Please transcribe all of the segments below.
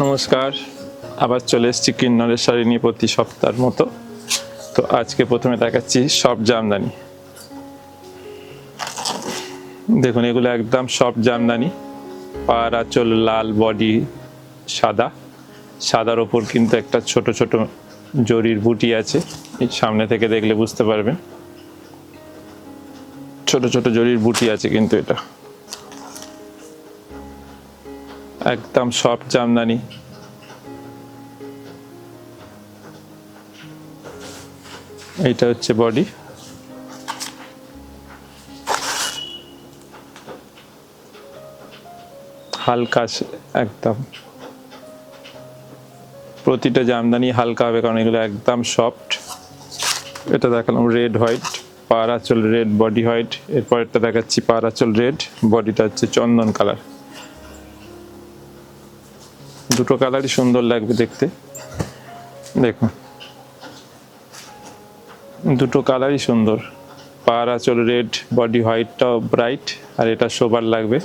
নমস্কার, আবার চলে এসেছি কিন্নরের শাড়ি নিয়ে প্রতি সপ্তাহের মতো। তো আজকে প্রথমে দেখাচ্ছি সফট জামদানি। দেখুন, এগুলো একদম সফট জামদানি। পাড় আঁচল লাল, বডি সাদা, সাদার ওপর কিন্তু একটা ছোট ছোট জরির বুটি আছে। এই সামনে থেকে দেখলে বুঝতে পারবেন, ছোট ছোট জরির বুটি আছে। কিন্তু এটা একদম সফট জামদানি। এইটা হচ্ছে বডি। হালকা একদম, প্রতিটা জামদানি হালকা হবে কারণ এগুলো একদম সফট। এটা দেখালাম রেড হোয়াইট, পাড় আঁচল রেড, বডি হোয়াইট। এরপর একটা দেখাচ্ছি পাড় আঁচল রেড, বডিটা হচ্ছে চন্দন কালার। দুটো কালারই সুন্দর লাগবে দেখতে। দেখুন, দুটো কালারই সুন্দর। পাড় আঁচল রেড, বডি হোয়াইটটাও ব্রাইট, আর এটা সোবার লাগবে।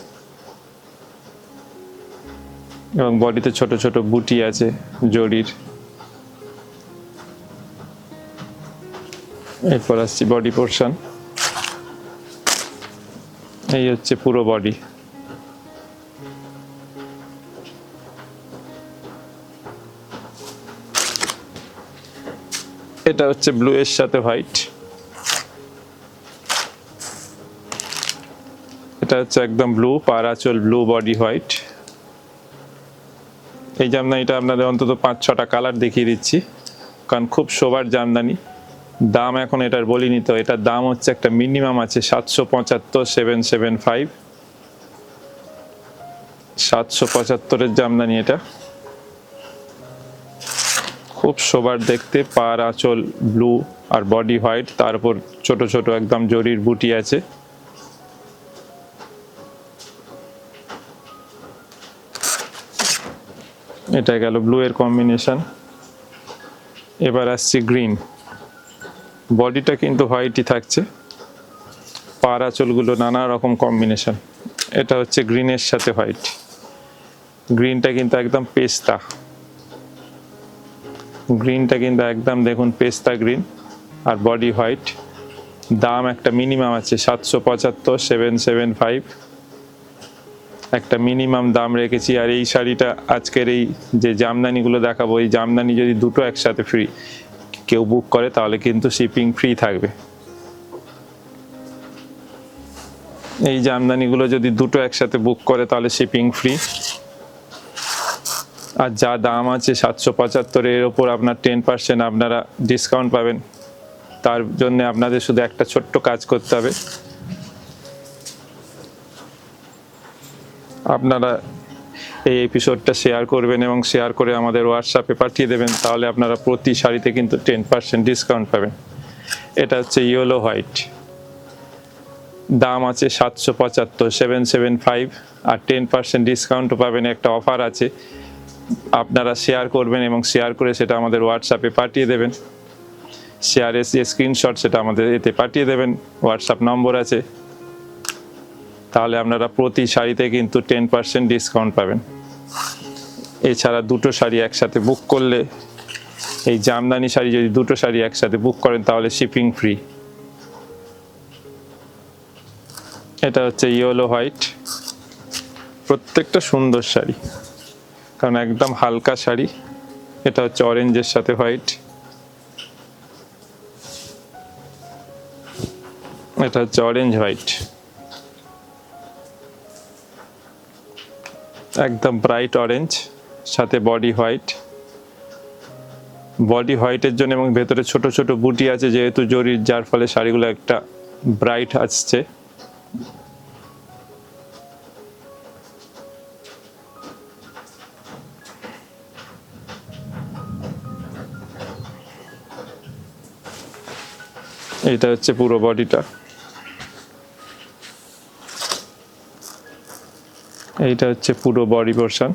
এবং বডিতে ছোট ছোট বুটি আছে জরির। এরপর আসছি বডি পোর্শন। এই হচ্ছে পুরো বডি। এটা হচ্ছে ব্লু এর সাথে হোয়াইট। এটা হচ্ছে একদম ব্লু, পাড় আঁচল ব্লু, বডি হোয়াইট। এই জামদানিটা আপনাদের অন্তত 5-6টা কালার দেখিয়ে দিচ্ছি, কারণ খুব শোবার জামদানি। দাম এখন এটার বলিনি, তো এটার দাম হচ্ছে একটা মিনিমাম আছে 775, 775, 775-এর জামদানি। এটা খুব শোবার দেখতে, পাড় আঁচল ব্লু আর বডি হোয়াইট, তার উপর ছোট ছোট একদম জরির বুটি আছে। এটা গেল ব্লু এর কম্বিনেশন। এবার আসছি গ্রিন। বডিটা কিন্তু হোয়াইটই থাকছে, পাড় আঁচলগুলো নানা রকম কম্বিনেশন। এটা হচ্ছে গ্রিনের সাথে হোয়াইট। গ্রিনটা কিন্তু একদম পেস্তা, গ্রিনটা কিন্তু একদম দেখুন পেস্তা গ্রিন, আর বডি হোয়াইট। দাম একটা মিনিমাম আছে 775, 775, একটা মিনিমাম দাম রেখেছি। আর এই শাড়িটা আজকের এই যে জামদানিগুলো দেখাবো, এই জামদানি যদি দুটো একসাথে ফ্রি কেউ বুক করে তাহলে কিন্তু শিপিং ফ্রি থাকবে। এই জামদানিগুলো যদি দুটো একসাথে বুক করে তাহলে শিপিং ফ্রি। আর যা দাম আছে 775, এর ওপর আপনার 10% আপনারা ডিসকাউন্ট পাবেন। তার জন্য আপনাদের শুধু একটা ছোট্ট কাজ করতে হবে। আপনারা এই এপিসোডটা শেয়ার করবেন এবং শেয়ার করে আমাদের হোয়াটসঅ্যাপে পাঠিয়ে দেবেন, তাহলে আপনারা প্রতি শাড়িতে কিন্তু 10% ডিসকাউন্ট পাবেন। এটা হচ্ছে ইয়েলো হোয়াইট। দাম আছে 775, 775, আর 10% ডিসকাউন্টও পাবেন। একটা অফার আছে, আপনারা শেয়ার করবেন এবং শেয়ার করে সেটা আমাদের হোয়াটসঅ্যাপে পাঠিয়ে দেবেন। শেয়ারের যে স্ক্রিনশট সেটা আমাদের এতে পাঠিয়ে দেবেন, হোয়াটসঅ্যাপ নম্বর আছে। তাহলে আপনারা প্রতি শাড়িতে কিন্তু 10% ডিসকাউন্ট পাবেন। এছাড়া দুটো শাড়ি একসাথে বুক করলে, এই জামদানি শাড়ি যদি দুটো শাড়ি একসাথে বুক করেন তাহলে শিপিং ফ্রি। এটা হচ্ছে ইয়েলো হোয়াইট। প্রত্যেকটা সুন্দর শাড়ি, কারণ একদম হালকা শাড়ি। এটা হচ্ছে অরেঞ্জের সাথে হোয়াইট। এটা হচ্ছে অরেঞ্জ হোয়াইট, একদম ব্রাইট অরেঞ্জ, সাথে বডি হোয়াইট। বডি হোয়াইটের জন্য এবং ভেতরে ছোট ছোট বুটি আছে যেহেতু জরির, যার ফলে শাড়িগুলো একটা ব্রাইট আসছে। এটা হচ্ছে পুরো বডিটা। এইটা হচ্ছে পুরো বডি পোর্শন।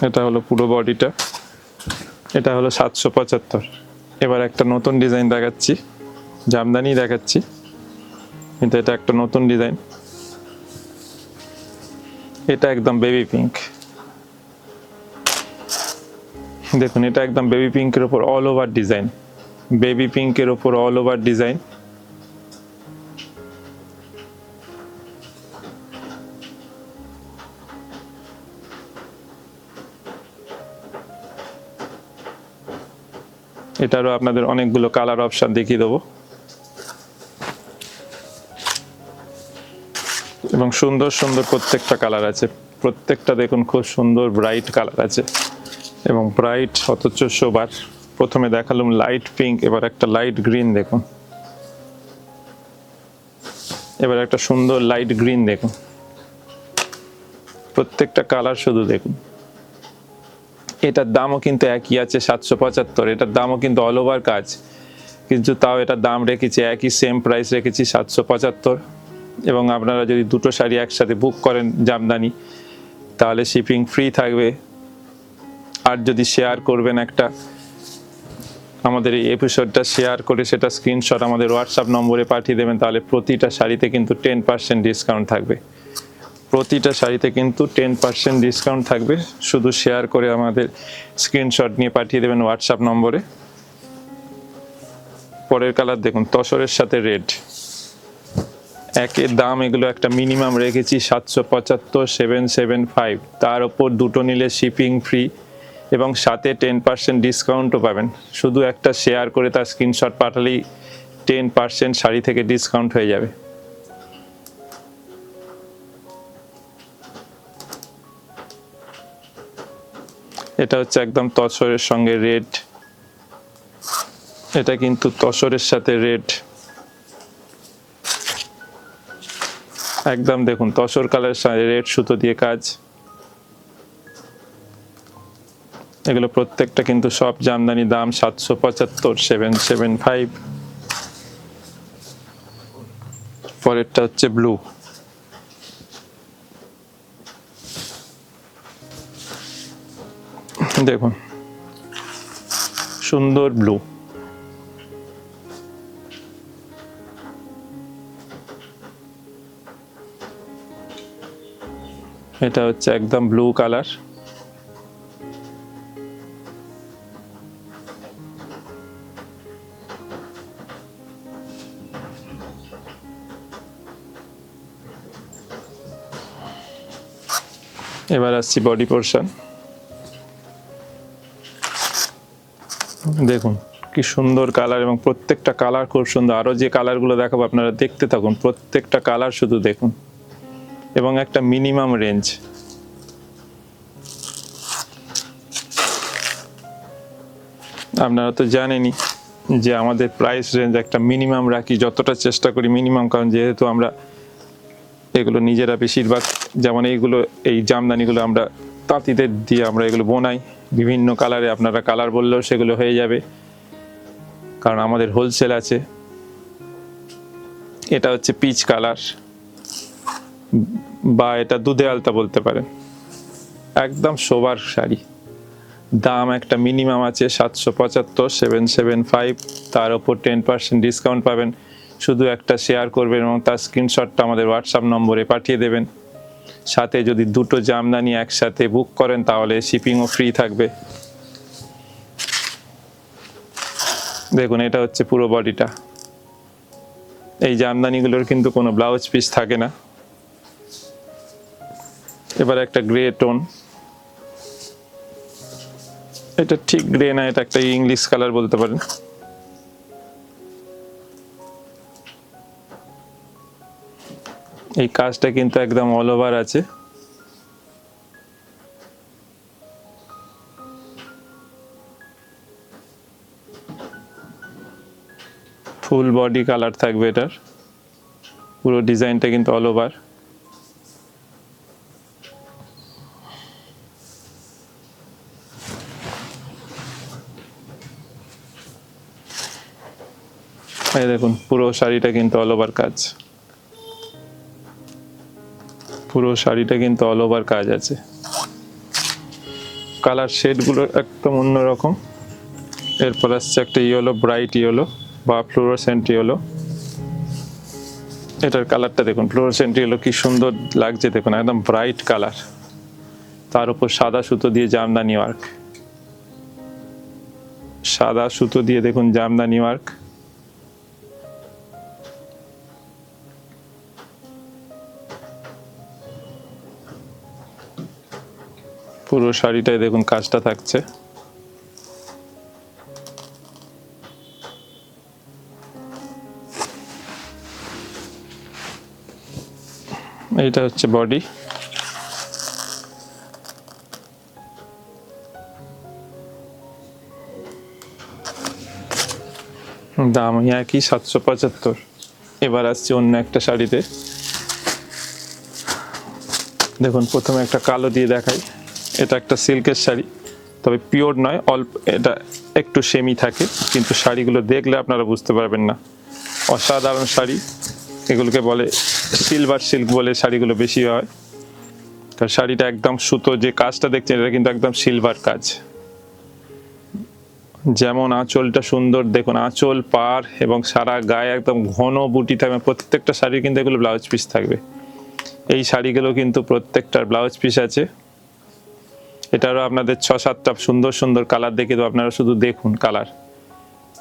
এটা হলো পুরো বডিটা। এটা হলো 775। এবার একটা নতুন ডিজাইন দেখাচ্ছি, জামদানি দেখাচ্ছি। কিন্তু এটা একটা নতুন ডিজাইন, এটা একদম বেবি পিঙ্ক। দেখুন এটা একদম বেবি পিঙ্কের উপর অল ওভার ডিজাইন, বেবি পিঙ্কের উপর অল ওভার ডিজাইন। এটারও আপনাদের অনেকগুলো কালার অপশন দেখিয়ে দেবো, এবং সুন্দর সুন্দর প্রত্যেকটা কালার আছে। প্রত্যেকটা দেখুন খুব সুন্দর ব্রাইট কালার আছে, এবং ব্রাইট অথচ সোবার। প্রথমে দেখালাম লাইট পিঙ্ক, এবার একটা লাইট গ্রিন দেখুন, এবার একটা সুন্দর লাইট গ্রিন দেখুন। প্রত্যেকটা কালার শুধু দেখুন। এটার দামও কিন্তু একই আছে 775, এটার দামও কিন্তু অল ওভার কাজ, কিন্তু তাও এটার দাম রেখেছি একই, সেম প্রাইস রেখেছি 775। এবং আপনারা যদি দুটো শাড়ি একসাথে বুক করেন জামদানি, তাহলে শিপিং ফ্রি থাকবে। আর যদি শেয়ার করবেন একটা, আমাদের এই এপিসোডটা শেয়ার করে সেটা স্ক্রিনশট আমাদের হোয়াটসঅ্যাপ নম্বরে পাঠিয়ে দেবেন, তাহলে প্রতিটা শাড়িতে কিন্তু 10% ডিসকাউন্ট থাকবে। প্রতিটা শাড়িতে কিন্তু 10% ডিসকাউন্ট থাকবে, শুধু শেয়ার করে আমাদের স্ক্রিনশট নিয়ে পাঠিয়ে দেবেন হোয়াটসঅ্যাপ নম্বরে। পরের কালার দেখুন, তসরের সাথে রেড, একের দাম এগুলো একটা মিনিমাম রেখেছি 775, 775। তার ওপর দুটো নিলে শিপিং ফ্রি, এবং সাথে 10% ডিসকাউন্টও পাবেন। শুধু একটা শেয়ার করে তার স্ক্রিনশট পাঠালেই 10% শাড়ি থেকে ডিসকাউন্ট হয়ে যাবে। এটা হচ্ছে একদম তসরের সঙ্গে রেড, এটা কিন্তু তসরের সাথে রেড একদম। দেখুন তসর কালারের সাথে রেড সুতো দিয়ে কাজ। এগুলো প্রত্যেকটা কিন্তু সব জামদানি, দাম 775, 775। পরেরটা হচ্ছে ব্লু, দেখুন সুন্দর ব্লু। এটা হচ্ছে একদম ব্লু কালার। এবার আসছি বডি পোর্শন। দেখুন কি সুন্দর কালার, এবং প্রত্যেকটা কালার খুব সুন্দর। আরো যে কালারগুলো দেখাবো আপনারা দেখতে থাকুন, প্রত্যেকটা কালার শুধু দেখুন, এবং একটা মিনিমাম রেঞ্জ। আপনারা তো জানেনই যে আমাদের প্রাইস রেঞ্জ একটা মিনিমাম রাখি, যতটা চেষ্টা করি মিনিমাম, কারণ যেহেতু আমরা এগুলো নিজেরা বেশিরভাগ, যেমন এইগুলো এই জামদানিগুলো আমরা তাঁতিদের দিয়ে আমরা এগুলো বোনাই বিভিন্ন কালারে। আপনারা কালার বললেও সেগুলো হয়ে যাবে, কারণ আমাদের হোলসেল আছে। এটা হচ্ছে পিচ কালার, বা এটা দুধে আলতা বলতে পারেন, একদম শোবার শাড়ি। দাম একটা মিনিমাম আছে 775, 775। তার উপর 10% ডিসকাউন্ট পাবেন। শুধু একটা শেয়ার করবেন এবং তার স্ক্রিনশটটা আমাদের হোয়াটসঅ্যাপ নম্বরে পাঠিয়ে দেবেন। সাথে যদি দুটো জামদানি একসাথে বুক করেন তাহলে শিপিংও ফ্রি থাকবে। দেখুন এটা হচ্ছে পুরো বডিটা। এই জামদানিগুলোর কিন্তু কোনো ব্লাউজ পিস থাকে না। এবার একটা গ্রে টোন, এটা ঠিক গ্রে না, এটা একটা ইংলিশ কালার বলতে পারেন। এই কাজটা কিন্তু একদম অল ওভার আছে। ফুল বডি কালার থাকবে এটার, পুরো ডিজাইনটা কিন্তু অল ওভার। এই দেখুন পুরো শাড়িটা কিন্তু অল ওভার কাজ, পুরো শাড়িটা কিন্তু অল ওভার কাজ আছে। কালার শেডগুলো একদম অন্যরকম। এরপর আসছে একটা ইয়েলো, ব্রাইট ইয়েলো বা ফ্লোরোসেন্ট ইয়েলো। এটার কালারটা দেখুন, ফ্লোরোসেন্ট ইয়েলো কি সুন্দর লাগছে দেখুন, একদম ব্রাইট কালার, তার উপর সাদা সুতো দিয়ে জামদানি ওয়ার্ক, সাদা সুতো দিয়ে দেখুন জামদানি ওয়ার্ক। পুরো শাড়িটায় দেখুন কাজটা থাকছে। এইটা হচ্ছে বডি। দাম একই 775। এবার আসছে অন্য একটা শাড়িতে, দেখুন প্রথমে একটা কালো দিয়ে দেখাই। এটা একটা সিল্কের শাড়ি, তবে পিওর নয়, অল্প এটা একটু সেমি থাকে, কিন্তু শাড়িগুলো দেখলে আপনারা বুঝতে পারবেন না। অসাধারণ শাড়ি, এগুলোকে বলে সিলভার সিল্ক বলে শাড়িগুলো বেশি হয়। কারণ শাড়িটা একদম সুতো, যে কাজটা দেখছেন এটা কিন্তু একদম সিলভার কাজ। যেমন আঁচলটা সুন্দর দেখুন, আঁচল পাড় এবং সারা গায়ে একদম ঘন বুটি থাকবে। প্রত্যেকটা শাড়ির কিন্তু এগুলো ব্লাউজ পিস থাকবে। এই শাড়িগুলো কিন্তু প্রত্যেকটার ব্লাউজ পিস আছে। এটারও আপনাদের 6-7টা সুন্দর সুন্দর কালার দেখে দেবো, আপনারা শুধু দেখুন কালার।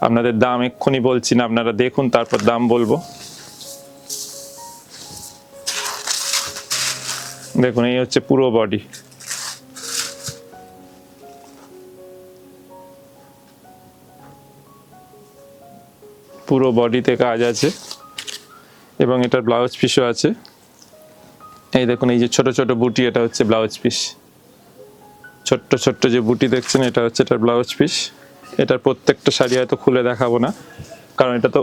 আপনাদের দাম এক্ষুনি বলছি না, আপনারা দেখুন তারপর দাম বলবো। দেখুন এই হচ্ছে পুরো বডি, পুরো বডিতে কাজ আছে এবং এটার ব্লাউজ পিসও আছে। এই দেখুন এই যে ছোট ছোট বুটি, এটা হচ্ছে ব্লাউজ পিস। ছোট্ট ছোট্ট যে বুটি দেখছেন এটা হচ্ছে এটার ব্লাউজ পিস। এটার প্রত্যেকটা শাড়ি হয়তো খুলে দেখাবো না, কারণ এটা তো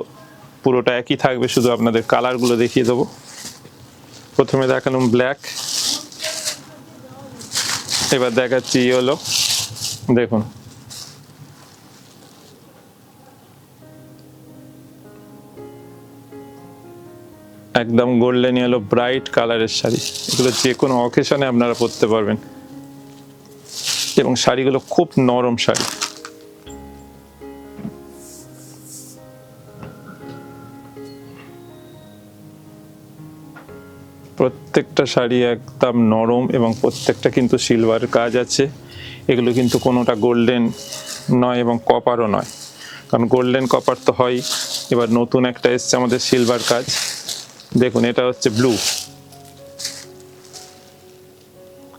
পুরোটা একই থাকবে, শুধু আপনাদের কালারগুলো দেখিয়ে দেবো। প্রথমে দেখালাম ব্ল্যাক, এবার দেখাচ্ছি ইয়েলো। দেখুন একদম গোল্ডেন ইয়েলো ব্রাইট কালারের শাড়ি, এগুলো যে কোনো অকেশনে আপনারা পরতে পারবেন এবং শাড়িগুলো খুব নরম শাড়ি। প্রত্যেকটা শাড়ি একদম নরম এবং প্রত্যেকটা কিন্তু সিলভার কাজ আছে। এগুলো কিন্তু কোনোটা গোল্ডেন নয় এবং কপারও নয়, কারণ গোল্ডেন কপার তো হয়। এবার নতুন একটা এসছে আমাদের সিলভার কাজ। দেখুন এটা হচ্ছে ব্লু,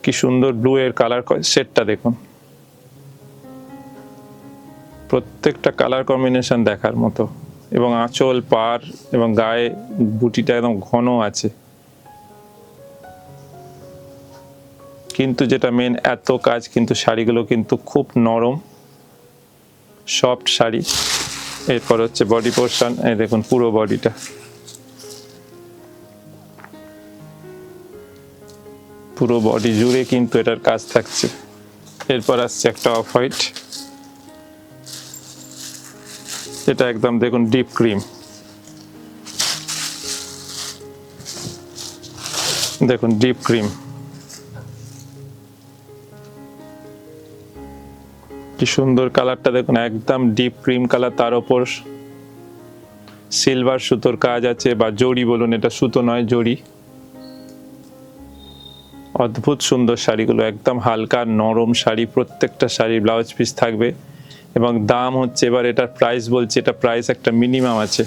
কি সুন্দর ব্লু এর কালার সেটটা দেখুন। প্রত্যেকটা কালার কম্বিনেশন দেখার মতো এবং আঁচল পাড় এবং গায়ে বুটিটা একদম ঘন আছে। কিন্তু যেটা মেন, এত কাজ কিন্তু শাড়িগুলো কিন্তু খুব নরম সফট শাড়ি। এরপর হচ্ছে বডি পোর্শন, এই দেখুন পুরো বডিটা, পুরো বডি জুড়ে কিন্তু এটার কাজ থাকছে। এরপর আসছে একটা অফ হোয়াইট, এটা একদম দেখুন ডিপ ক্রিম। দেখুন ডিপ ক্রিম, কি সুন্দর কালারটা দেখুন, একদম ডিপ ক্রিম কালার, তার উপর সিলভার সুতোর কাজ আছে, বা জড়ি বলুন, এটা সুতো নয় জড়ি। অদ্ভুত সুন্দর শাড়িগুলো, একদম হালকা নরম শাড়ি। প্রত্যেকটা শাড়ি ব্লাউজ পিস থাকবে এবং দাম হচ্ছে, এবার এটার প্রাইস বলছি, এটা প্রাইস একটা মিনিমাম আছে।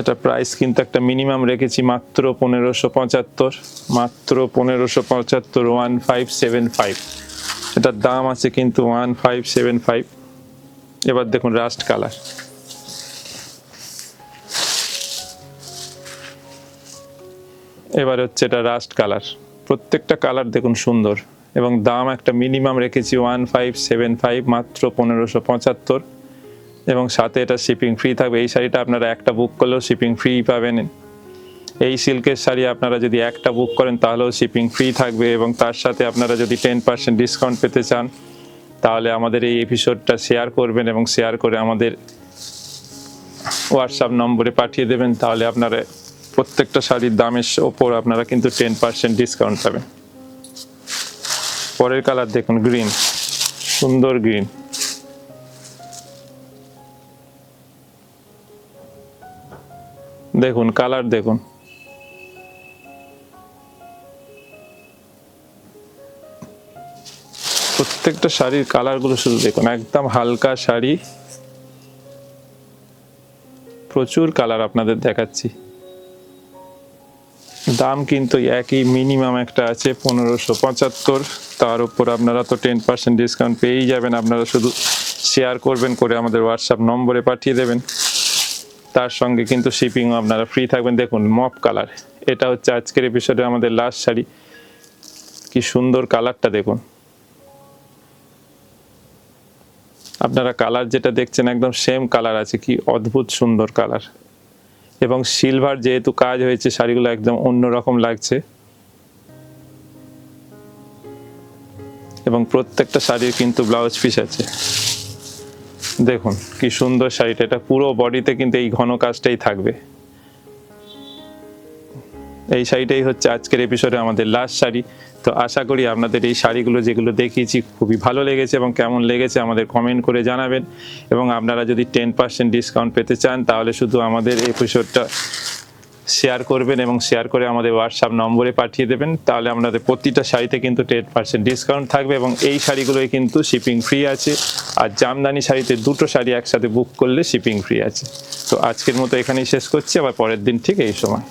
এটা প্রাইস কিন্তু একটা মিনিমাম রেখেছি, মাত্র 1575, মাত্র 1575, 1575। এটার দাম আছে কিন্তু 1575। এবার দেখুন রাস্ট কালার, এবার হচ্ছে এটা রাস্ট কালার। প্রত্যেকটা কালার দেখুন সুন্দর এবং দাম একটা মিনিমাম রেখেছি 1575, মাত্র 1575, এবং সাথে এটা শিপিং ফ্রি থাকবে। এই শাড়িটা আপনারা একটা বুক করলেও শিপিং ফ্রি পাবেন। এই সিল্কের শাড়ি আপনারা যদি একটা বুক করেন তাহলেও শিপিং ফ্রি থাকবে, এবং তার সাথে আপনারা যদি 10% ডিসকাউন্ট পেতে চান তাহলে আমাদের এই এপিসোডটা শেয়ার করবেন এবং শেয়ার করে আমাদের হোয়াটসঅ্যাপ নম্বরে পাঠিয়ে দেবেন। তাহলে আপনারা প্রত্যেকটা শাড়ির দামের ওপর আপনারা কিন্তু 10% ডিসকাউন্ট পাবেন। পরের কালার দেখুন গ্রিন, সুন্দর গ্রিন, দেখুন কালার দেখুন, প্রত্যেকটা শাড়ির কালারগুলো শুধু দেখুন, একদম হালকা শাড়ি, প্রচুর কালার আপনাদের দেখাচ্ছি। দাম কিন্তু একই, মিনিমাম একটা আছে 1575, তার উপর আপনারা তো 10% ডিসকাউন্ট পেয়েই যাবেন। আপনারা শুধু শেয়ার করবেন, করে আমাদের হোয়াটসঅ্যাপ নম্বরে পাঠিয়ে দেবেন, তার সঙ্গে কিন্তু শিপিংও আপনারা ফ্রি থাকবেন। দেখুন মপ কালার, এটা হচ্ছে আজকের এপিসোডে আমাদের লাস্ট শাড়ি। কি সুন্দর কালারটা দেখুন, আপনারা কালার যেটা দেখছেন একদম সেম কালার আছে, কি অদ্ভুত সুন্দর কালার। এবং সিলভার যেহেতু কাজ হয়েছে, শাড়িগুলো একদম অন্যরকম লাগছে। এবং প্রত্যেকটা শাড়ির কিন্তু ব্লাউজ পিস আছে। দেখুন কি সুন্দর শাড়িটা, এটা পুরো বডিতে কিন্তু এই ঘন কাজটাই থাকবে। এই শাড়িটাই হচ্ছে আজকের এপিসোডে আমাদের লাস্ট শাড়ি। তো আশা করি আপনাদের এই শাড়িগুলো যেগুলো দেখিয়েছি খুবই ভালো লেগেছে, এবং কেমন লেগেছে আমাদের কমেন্ট করে জানাবেন। এবং আপনারা যদি 10% ডিসকাউন্ট পেতে চান, তাহলে শুধু আমাদের এপিসোডটা শেয়ার করবেন এবং শেয়ার করে আমাদের হোয়াটসঅ্যাপ নম্বরে পাঠিয়ে দেবেন, তাহলে আপনাদের প্রতিটা শাড়িতে কিন্তু 10% ডিসকাউন্ট থাকবে। এবং এই শাড়িগুলোই কিন্তু শিপিং ফ্রি আছে। আর জামদানি শাড়িতে দুটো শাড়ি একসাথে বুক করলে শিপিং ফ্রি আছে। তো আজকের মতো এখানেই শেষ করছি, আবার পরের দিন ঠিক এই সময়।